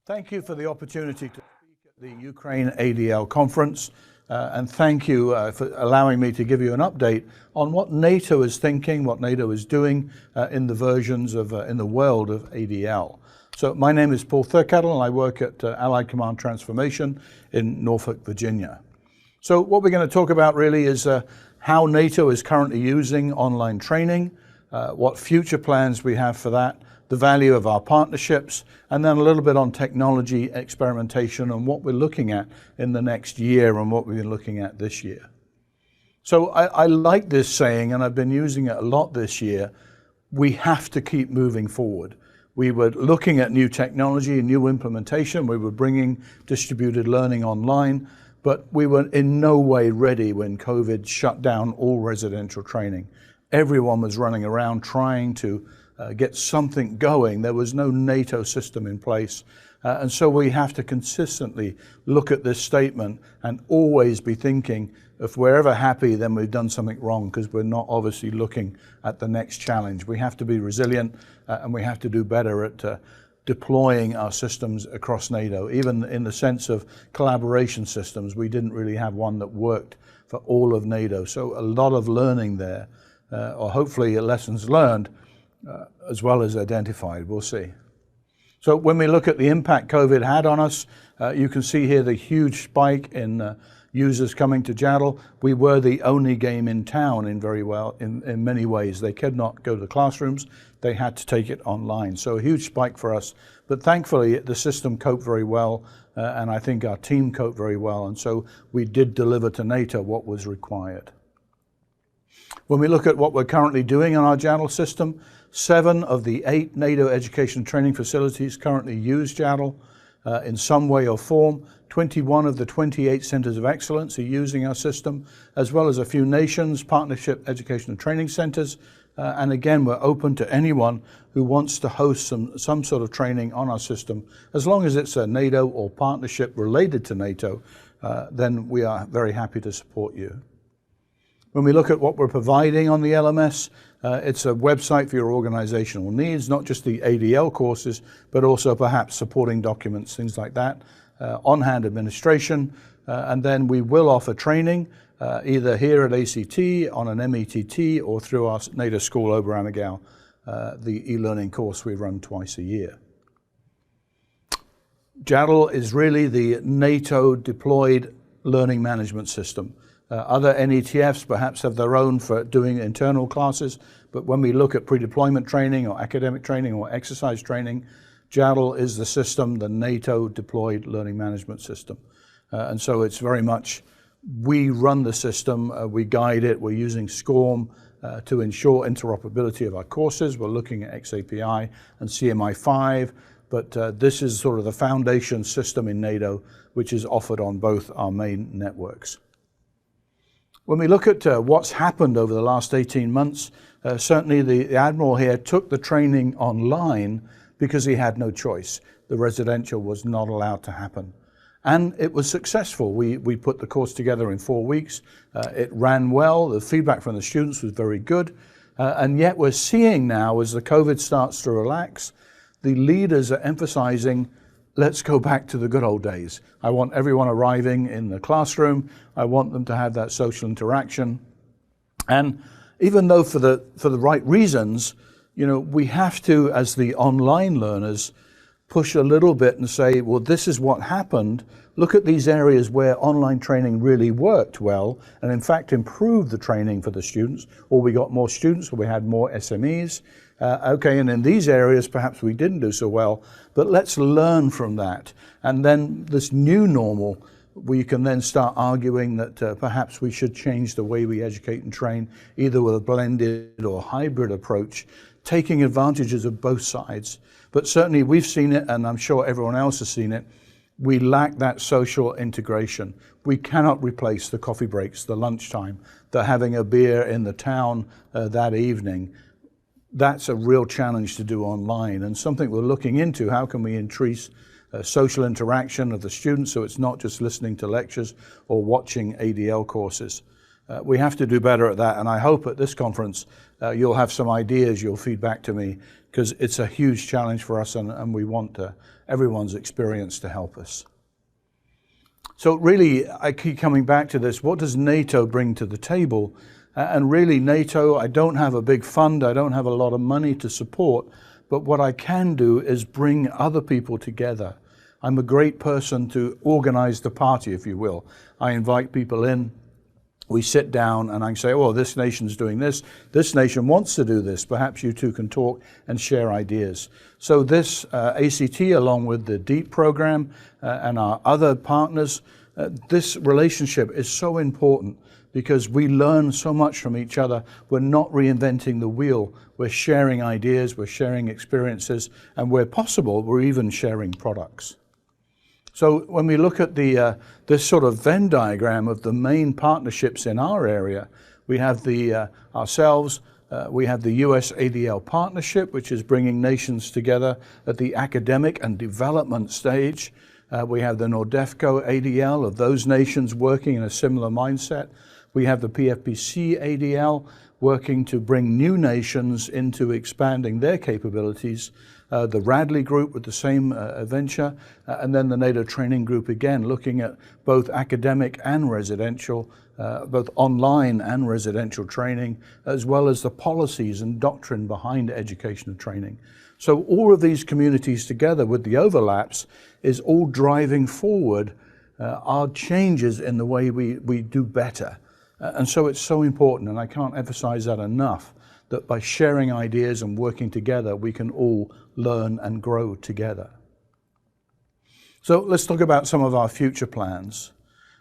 Thank you for the opportunity to speak at the Ukraine ADL conference, and thank you for allowing me to give you an update on what NATO is thinking, what NATO is doing in the versions of, in the world of ADL. So my name is Paul Thurkettle, and I work at Allied Command Transformation in Norfolk, Virginia. So what we're going to talk about really is how NATO is currently using online training, what future plans we have for that, the value of our partnerships, and then a little bit on technology experimentation and what we're looking at in the next year and what we've been looking at this year. So I like this saying, and I've been using it a lot this year: we have to keep moving forward. We were looking at new technology, new implementation. We were bringing distributed learning online, but we were in no way ready when COVID shut down all residential training. Everyone was running around trying to get something going. There was no NATO system in place. And so we have to consistently look at this statement and always be thinking, if we're ever happy, then we've done something wrong, because we're not obviously looking at the next challenge. We have to be resilient, and we have to do better at deploying our systems across NATO. Even in the sense of collaboration systems, we didn't really have one that worked for all of NATO. So a lot of learning there, or hopefully lessons learned, as well as identified. We'll see. So when we look at the impact COVID had on us, you can see here the huge spike in users coming to JADL. We were the only game in town in many ways. They could not go to the classrooms. They had to take it online. So a huge spike for us. But thankfully, the system coped very well, and I think our team coped very well. And so we did deliver to NATO what was required. When we look at what we're currently doing on our JADL system, 7 of the 8 NATO education training facilities currently use JADL in some way or form. 21 of the 28 centers of excellence are using our system, as well as a few nations, partnership education and training centers. And again, we're open to anyone who wants to host some sort of training on our system. As long as it's a NATO or partnership related to NATO, then we are very happy to support you. When we look at what we're providing on the LMS, it's a website for your organizational needs, not just the ADL courses, but also perhaps supporting documents, things like that, on-hand administration, and then we will offer training, either here at ACT, on an METT, or through our NATO School Oberammergau, the e-learning course we run twice a year. JADL is really the NATO deployed learning management system. Other NETFs perhaps have their own for doing internal classes, but when we look at pre-deployment training or academic training or exercise training, JADL is the system, the NATO deployed learning management system. And so it's very much, we run the system, we guide it, we're using SCORM to ensure interoperability of our courses. We're looking at XAPI and CMI5, but this is sort of the foundation system in NATO, which is offered on both our main networks. When we look at what's happened over the last 18 months, certainly the Admiral here took the training online because he had no choice. The residential was not allowed to happen. And it was successful. We put the course together in 4 weeks. It ran well. The feedback from the students was very good. And yet we're seeing now, as the COVID starts to relax, the leaders are emphasizing, let's go back to the good old days. I want everyone arriving in the classroom. I want them to have that social interaction. And even though for the right reasons, you know, we have to, as the online learners, push a little bit and say, well, this is what happened. Look at these areas where online training really worked well and in fact improved the training for the students, or we got more students, or we had more SMEs. Okay, and in these areas, perhaps we didn't do so well, but let's learn from that. And then this new normal, we can then start arguing that perhaps we should change the way we educate and train, either with a blended or hybrid approach, taking advantages of both sides. But certainly we've seen it, and I'm sure everyone else has seen it, we lack that social integration. We cannot replace the coffee breaks, the lunchtime, the having a beer in the town that evening. That's a real challenge to do online, and something we're looking into. How can we increase social interaction of the students so it's not just listening to lectures or watching ADL courses? We have to do better at that, and I hope at this conference you'll have some ideas you'll feed back to me, because it's a huge challenge for us, and we want everyone's experience to help us. So really, I keep coming back to this. What does NATO bring to the table? And really, NATO, I don't have a big fund, I don't have a lot of money to support, but what I can do is bring other people together. I'm a great person to organize the party, if you will. I invite people in, we sit down, and I say, oh, this nation's doing this nation wants to do this, perhaps you two can talk and share ideas. So this ACT, along with the DEEP program and our other partners, this relationship is so important, because we learn so much from each other. We're not reinventing the wheel. We're sharing ideas, we're sharing experiences, and where possible, we're even sharing products. So when we look at this sort of Venn diagram of the main partnerships in our area, we have ourselves, we have the US ADL partnership, which is bringing nations together at the academic and development stage. We have the Nordefco ADL of those nations working in a similar mindset. We have the PFPC ADL working to bring new nations into expanding their capabilities. The Radley Group with the same venture, and then the NATO Training Group again, looking at both academic and residential, both online and residential training, as well as the policies and doctrine behind education and training. So all of these communities together with the overlaps is all driving forward our changes in the way we do better. And so it's so important, and I can't emphasize that enough, that by sharing ideas and working together, we can all learn and grow together. So let's talk about some of our future plans.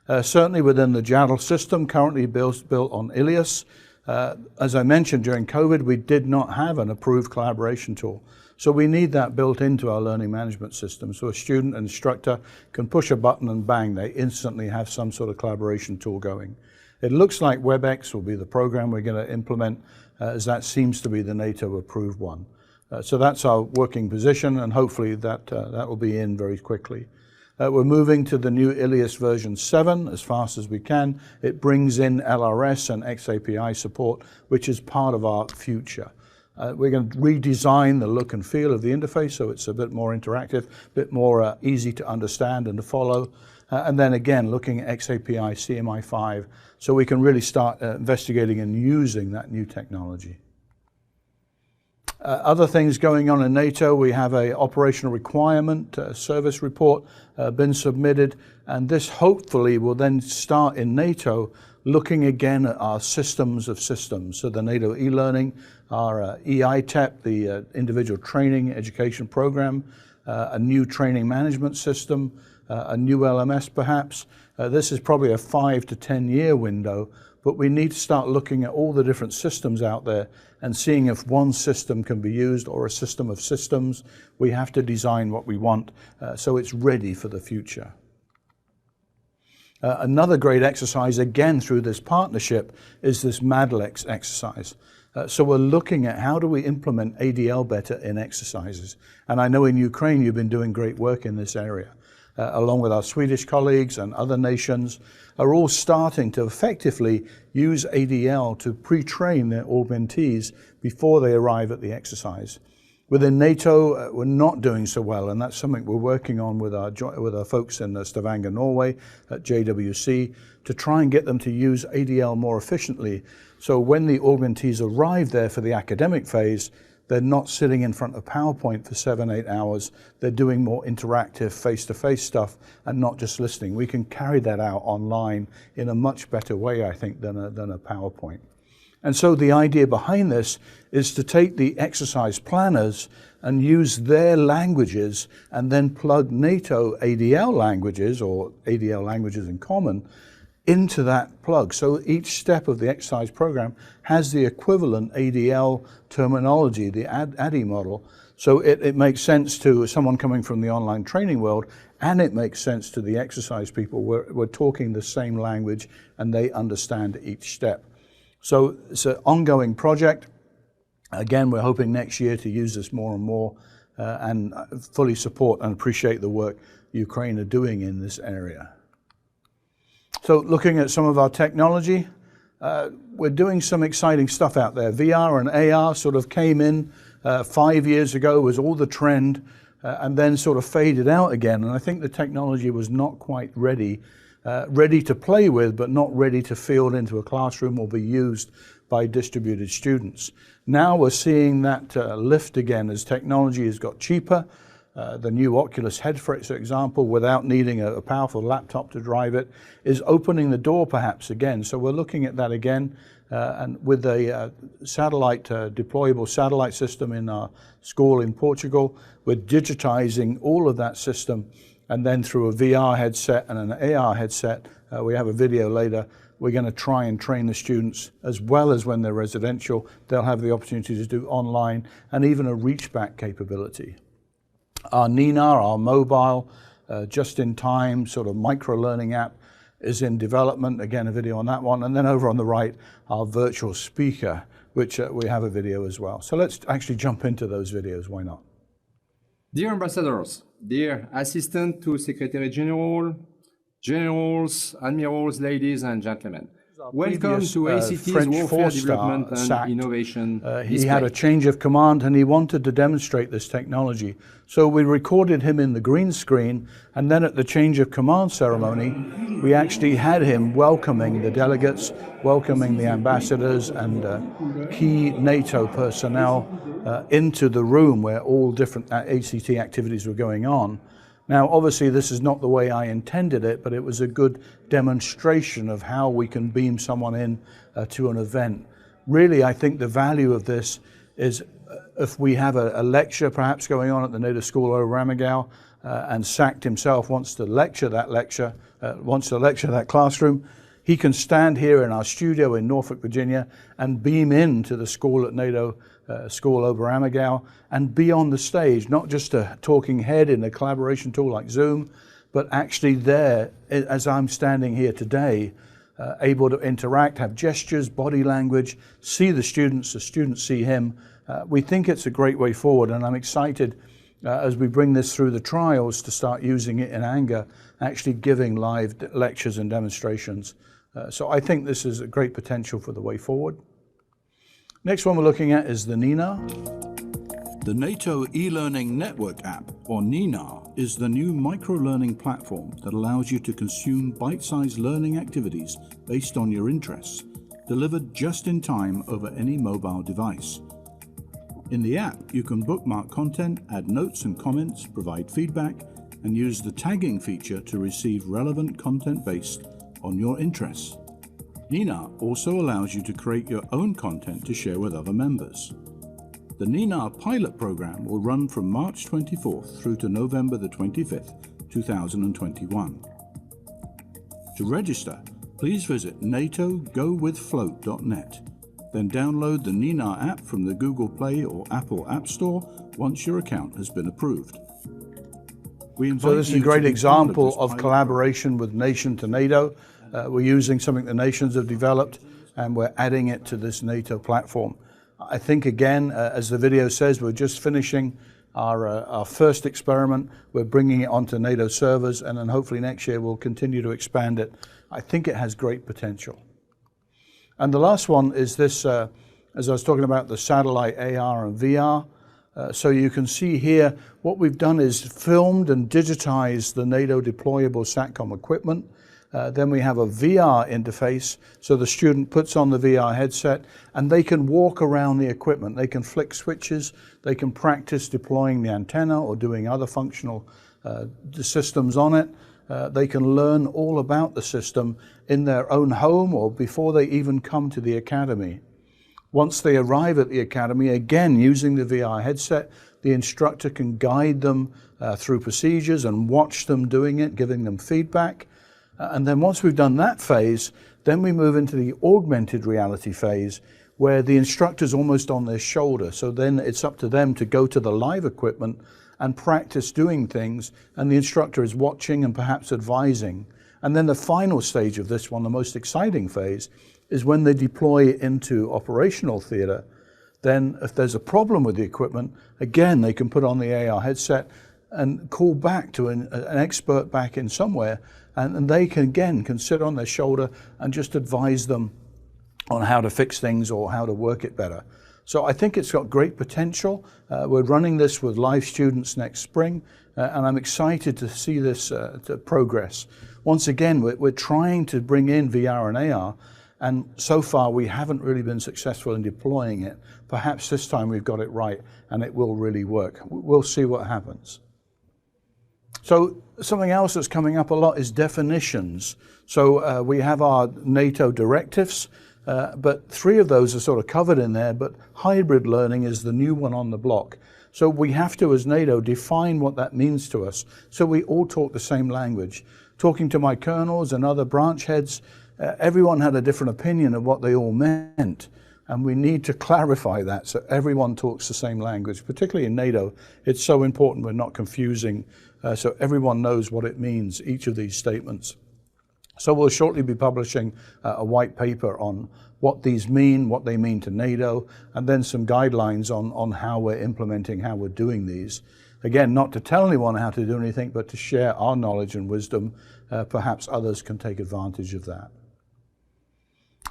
Certainly within the JADL system, currently built on Ilias. As I mentioned, during COVID, we did not have an approved collaboration tool. So we need that built into our learning management system. So a student and instructor can push a button and bang, they instantly have some sort of collaboration tool going. It looks like WebEx will be the program we're going to implement, as that seems to be the NATO approved one. So that's our working position, and hopefully that will be in very quickly. We're moving to the new Ilias version 7 as fast as we can. It brings in LRS and XAPI support, which is part of our future. We're going to redesign the look and feel of the interface so it's a bit more interactive, a bit more easy to understand and to follow. And then again, looking at XAPI, CMI5, so we can really start investigating and using that new technology. Other things going on in NATO, we have an operational requirement service report been submitted, and this hopefully will then start in NATO looking again at our systems of systems. So the NATO e-learning, our EITEP, the individual training education program, a new training management system, a new LMS perhaps. This is probably a 5 to 10 year window, but we need to start looking at all the different systems out there and seeing if one system can be used or a system of systems. We have to design what we want so it's ready for the future. Another great exercise, again through this partnership, is this MADLEX exercise. So we're looking at how do we implement ADL better in exercises. And I know in Ukraine you've been doing great work in this area. Along with our Swedish colleagues and other nations, are all starting to effectively use ADL to pre-train their augmentees before they arrive at the exercise. Within NATO, we're not doing so well, and that's something we're working on with our folks in Stavanger, Norway, at JWC, to try and get them to use ADL more efficiently. So when the augmentees arrive there for the academic phase, they're not sitting in front of PowerPoint for 7-8 hours. They're doing more interactive face-to-face stuff and not just listening. We can carry that out online in a much better way, I think, than a PowerPoint. And so the idea behind this is to take the exercise planners and use their languages and then plug NATO ADL languages or ADL languages in common into that plug. So each step of the exercise program has the equivalent ADL terminology, the ADDI model. So it makes sense to someone coming from the online training world, and it makes sense to the exercise people. We're talking the same language and they understand each step. So it's an ongoing project. Again, we're hoping next year to use this more and more and fully support and appreciate the work Ukraine are doing in this area. So looking at some of our technology, We're doing some exciting stuff out there. VR and AR sort of came in 5 years ago, was all the trend, and then sort of faded out again. And I think the technology was not quite ready to play with, but not ready to field into a classroom or be used by distributed students. Now we're seeing that lift again as technology has got cheaper. The new Oculus head, for example, without needing a powerful laptop to drive it, is opening the door perhaps again. So we're looking at that again, and with a satellite, deployable satellite system in our school in Portugal, we're digitizing all of that system, and then through a VR headset and an AR headset, we have a video later, we're going to try and train the students as well as when they're residential. They'll have the opportunity to do online and even a reach back capability. Our Nina, our mobile, just-in-time sort of micro-learning app is in development. Again, a video on that one. And then over on the right, our virtual speaker, which we have a video as well. So let's actually jump into those videos. Why not? Dear ambassadors, dear Assistant to Secretary General, Generals, Admirals, ladies and gentlemen. Welcome to ACT's French Warfare Development and sacked. Innovation He Display. had a change of command and he wanted to demonstrate this technology. So we recorded him in the green screen, and then at the change of command ceremony, we actually had him welcoming the delegates, welcoming the ambassadors and key NATO personnel into the room where all different ACT activities were going on. Now, obviously, this is not the way I intended it, but it was a good demonstration of how we can beam someone in to an event. Really, I think the value of this is if we have a lecture perhaps going on at the NATO School over Ramagau, and SACT himself wants to lecture that classroom, he can stand here in our studio in Norfolk, Virginia, and beam into the school at NATO School over Ramagau and be on the stage, not just a talking head in a collaboration tool like Zoom, but actually there, as I'm standing here today, able to interact, have gestures, body language, see the students see him. We think it's a great way forward, and I'm excited as we bring this through the trials to start using it in anger, actually giving live lectures and demonstrations. So I think this is a great potential for the way forward. Next one we're looking at is the NINA. The NATO e-learning network app, or NINA, is the new micro-learning platform that allows you to consume bite-sized learning activities based on your interests, delivered just in time over any mobile device. In the app, you can bookmark content, add notes and comments, provide feedback, and use the tagging feature to receive relevant content based on your interests. NINA also allows you to create your own content to share with other members. The NINA pilot program will run from March 24th through to November the 25th, 2021. To register, please visit natogowithfloat.net. Then download the NINA app from the Google Play or Apple App Store once your account has been approved. So this is a great example of collaboration with nation to NATO. We're using something the nations have developed and we're adding it to this NATO platform. I think again, as the video says, we're just finishing our first experiment. We're bringing it onto NATO servers, and then hopefully next year we'll continue to expand it. I think it has great potential. And the last one is this, as I was talking about, the satellite AR and VR. So you can see here, what we've done is filmed and digitized the NATO deployable SATCOM equipment. Then we have a VR interface, so the student puts on the VR headset and they can walk around the equipment. They can flick switches, they can practice deploying the antenna or doing other functional systems on it. They can learn all about the system in their own home or before they even come to the academy. Once they arrive at the academy, again using the VR headset, the instructor can guide them through procedures and watch them doing it, giving them feedback. And then once we've done that phase, then we move into the augmented reality phase where the instructor's almost on their shoulder. So then it's up to them to go to the live equipment and practice doing things, and the instructor is watching and perhaps advising. And then the final stage of this one, the most exciting phase, is when they deploy into operational theater. Then if there's a problem with the equipment, again, they can put on the AR headset and call back to an expert back in somewhere, and they can again sit on their shoulder and just advise them on how to fix things or how to work it better. So I think it's got great potential. We're running this with live students next spring, and I'm excited to see this to progress. Once again, we're trying to bring in VR and AR, and so far we haven't really been successful in deploying it. Perhaps this time we've got it right and it will really work. We'll see what happens. So something else that's coming up a lot is definitions. So we have our NATO directives, but 3 of those are sort of covered in there, but hybrid learning is the new one on the block. So we have to, as NATO, define what that means to us so we all talk the same language. Talking to my colonels and other branch heads, everyone had a different opinion of what they all meant. And we need to clarify that so everyone talks the same language, particularly in NATO. It's so important we're not confusing, so everyone knows what it means, each of these statements. So we'll shortly be publishing a white paper on what these mean, what they mean to NATO, and then some guidelines on how we're implementing, how we're doing these. Again, not to tell anyone how to do anything, but to share our knowledge and wisdom. Perhaps others can take advantage of that.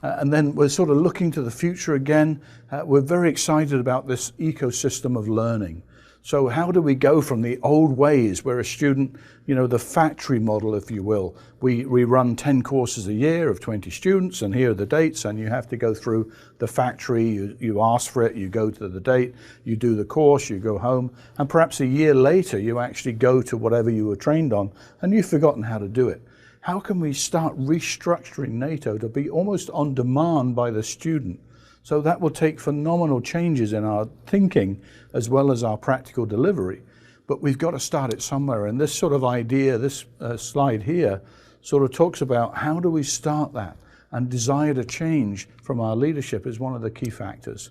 And then we're sort of looking to the future again. We're very excited about this ecosystem of learning. So how do we go from the old ways where a student, the factory model, if you will, we run 10 courses a year of 20 students, and here are the dates, and you have to go through the factory, you ask for it, you go to the date, you do the course, you go home, and perhaps a year later you actually go to whatever you were trained on, and you've forgotten how to do it. How can we start restructuring NATO to be almost on demand by the student? So that will take phenomenal changes in our thinking as well as our practical delivery. But we've got to start it somewhere. And this sort of idea, this slide here, sort of talks about how do we start that? And desire to change from our leadership is one of the key factors.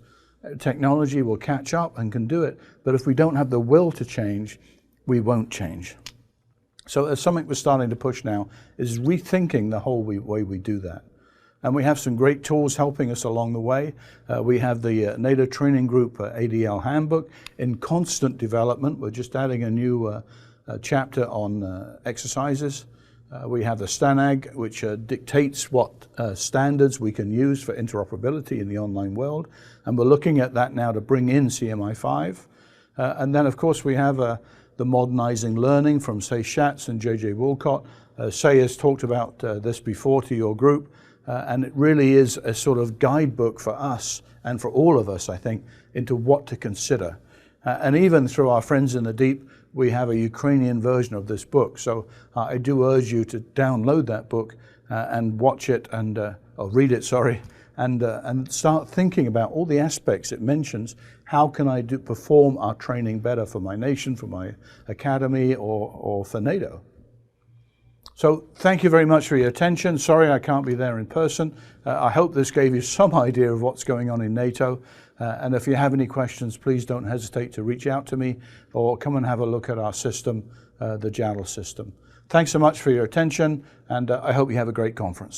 Technology will catch up and can do it, but if we don't have the will to change, we won't change. So something we're starting to push now is rethinking the whole way we do that. And we have some great tools helping us along the way. We have the NATO Training Group ADL Handbook in constant development. We're just adding a new chapter on exercises. We have the STANAG, which dictates what standards we can use for interoperability in the online world. And we're looking at that now to bring in CMI5. And then, of course, we have the modernizing learning from Say Schatz and JJ Wolcott. Say has talked about this before to your group, and it really is a sort of guidebook for us and for all of us, I think, into what to consider. And even through our friends in the deep, we have a Ukrainian version of this book. So I do urge you to download that book and watch it and, or read it, sorry, and start thinking about all the aspects it mentions. How can I perform our training better for my nation, for my academy, or for NATO? So thank you very much for your attention. Sorry I can't be there in person. I hope this gave you some idea of what's going on in NATO. And if you have any questions, please don't hesitate to reach out to me or come and have a look at our system, the JADL system. Thanks so much for your attention, and I hope you have a great conference.